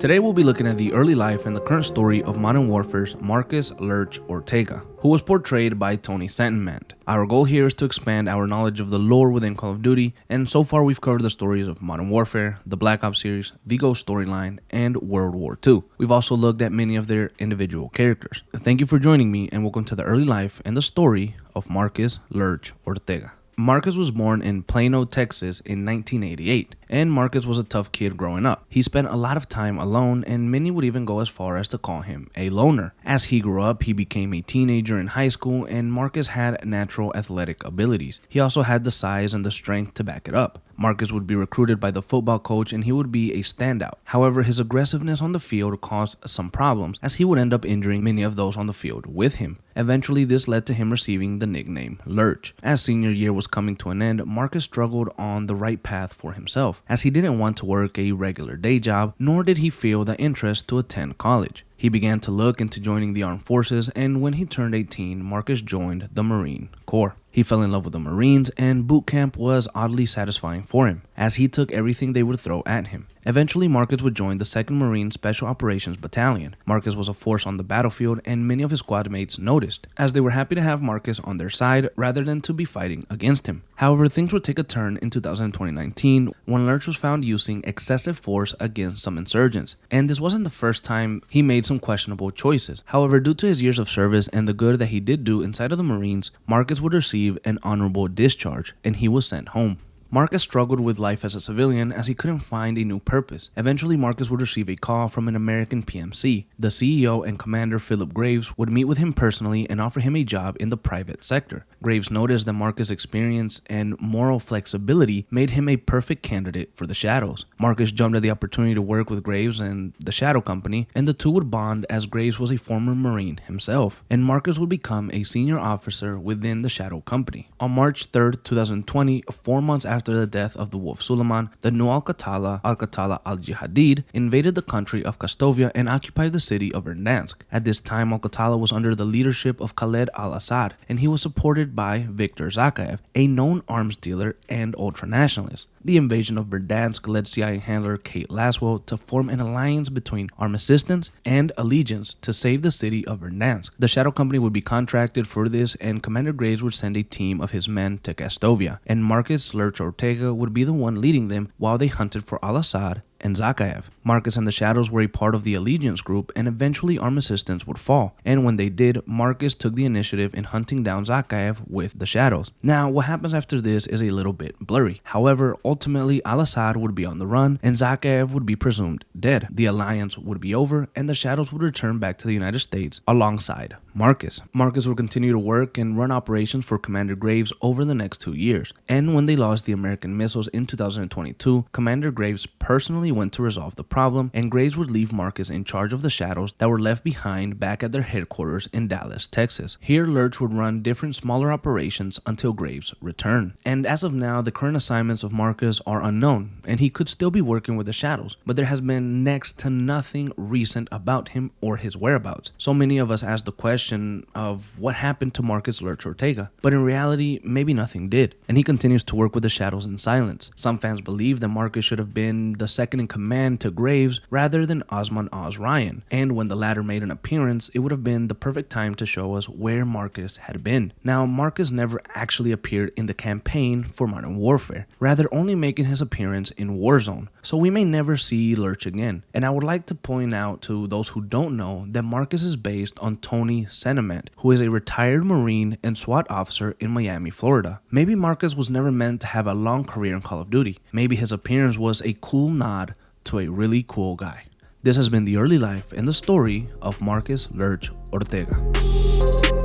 Today we'll be looking at the early life and the current story of Modern Warfare's Marcus Lerch Ortega, who was portrayed by Tony Santamand. Our goal here is to expand our knowledge of the lore within Call of Duty, and so far we've covered the stories of Modern Warfare, the Black Ops series, the Ghost storyline, and World War II. We've also looked at many of their individual characters. Thank you for joining me, and welcome to the early life and the story of Marcus Lerch Ortega. Marcus was born in Plano, Texas in 1988, and Marcus was a tough kid growing up. He spent a lot of time alone, and many would even go as far as to call him a loner. As he grew up, he became a teenager in high school, and Marcus had natural athletic abilities. He also had the size and the strength to back it up. Marcus would be recruited by the football coach and he would be a standout. However, his aggressiveness on the field caused some problems as he would end up injuring many of those on the field with him. Eventually, this led to him receiving the nickname Lerch. As senior year was coming to an end, Marcus struggled on the right path for himself, as he didn't want to work a regular day job, nor did he feel the interest to attend college. He began to look into joining the armed forces, and when he turned 18, Marcus joined the Marine Corps. He fell in love with the Marines, and boot camp was oddly satisfying for him, as he took everything they would throw at him. Eventually, Marcus would join the 2nd Marine Special Operations Battalion. Marcus was a force on the battlefield, and many of his squad mates noticed, as they were happy to have Marcus on their side rather than to be fighting against him. However, things would take a turn in 2019 when Lerch was found using excessive force against some insurgents, and this wasn't the first time he made some questionable choices. However, due to his years of service and the good that he did do inside of the Marines, Marcus would receive an honorable discharge, and he was sent home. Marcus struggled with life as a civilian as he couldn't find a new purpose. Eventually, Marcus would receive a call from an American PMC. The CEO and Commander Philip Graves would meet with him personally and offer him a job in the private sector. Graves noticed that Marcus' experience and moral flexibility made him a perfect candidate for the Shadows. Marcus jumped at the opportunity to work with Graves and the Shadow Company, and the two would bond as Graves was a former Marine himself, and Marcus would become a senior officer within the Shadow Company. On March 3rd, 2020, 4 months after the death of the Wolf Suleiman, the new Al-Qatala al-Jihadid, invaded the country of Kastovia and occupied the city of Verdansk. At this time, Al-Qatala was under the leadership of Khaled al-Assad, and he was supported by Viktor Zakayev, a known arms dealer and ultranationalist. The invasion of Verdansk led CIA handler Kate Laswell to form an alliance between Armed Assistance and Allegiance to save the city of Verdansk. The Shadow Company would be contracted for this, and Commander Graves would send a team of his men to Kastovia, and Marcus Lerch Ortega would be the one leading them while they hunted for al-Assad and Zakayev. Marcus and the Shadows were a part of the Allegiance group, and eventually Armed Assistance would fall. And when they did, Marcus took the initiative in hunting down Zakayev with the Shadows. Now, what happens after this is a little bit blurry. However, ultimately al-Assad would be on the run, and Zakayev would be presumed dead. The alliance would be over, and the Shadows would return back to the United States alongside Marcus. Marcus would continue to work and run operations for Commander Graves over the next 2 years. And when they lost the American missiles in 2022, Commander Graves personally went to resolve the problem, and Graves would leave Marcus in charge of the Shadows that were left behind back at their headquarters in Dallas, Texas. Here, Lerch would run different smaller operations until Graves' return. And as of now, the current assignments of Marcus are unknown, and he could still be working with the Shadows, but there has been next to nothing recent about him or his whereabouts. So many of us ask the question of what happened to Marcus Lerch Ortega, but in reality, maybe nothing did, and he continues to work with the Shadows in silence. Some fans believe that Marcus should have been the second in command to Graves rather than Osman Oz Ryan, and when the latter made an appearance, it would have been the perfect time to show us where Marcus had been. Now, Marcus never actually appeared in the campaign for Modern Warfare, rather only making his appearance in Warzone, so we may never see Lerch again. And I would like to point out to those who don't know that Marcus is based on Tony Santamand, who is a retired Marine and SWAT officer in Miami, Florida. Maybe Marcus was never meant to have a long career in Call of Duty. Maybe his appearance was a cool nod to a really cool guy. This has been the early life and the story of Marcus Lerch Ortega.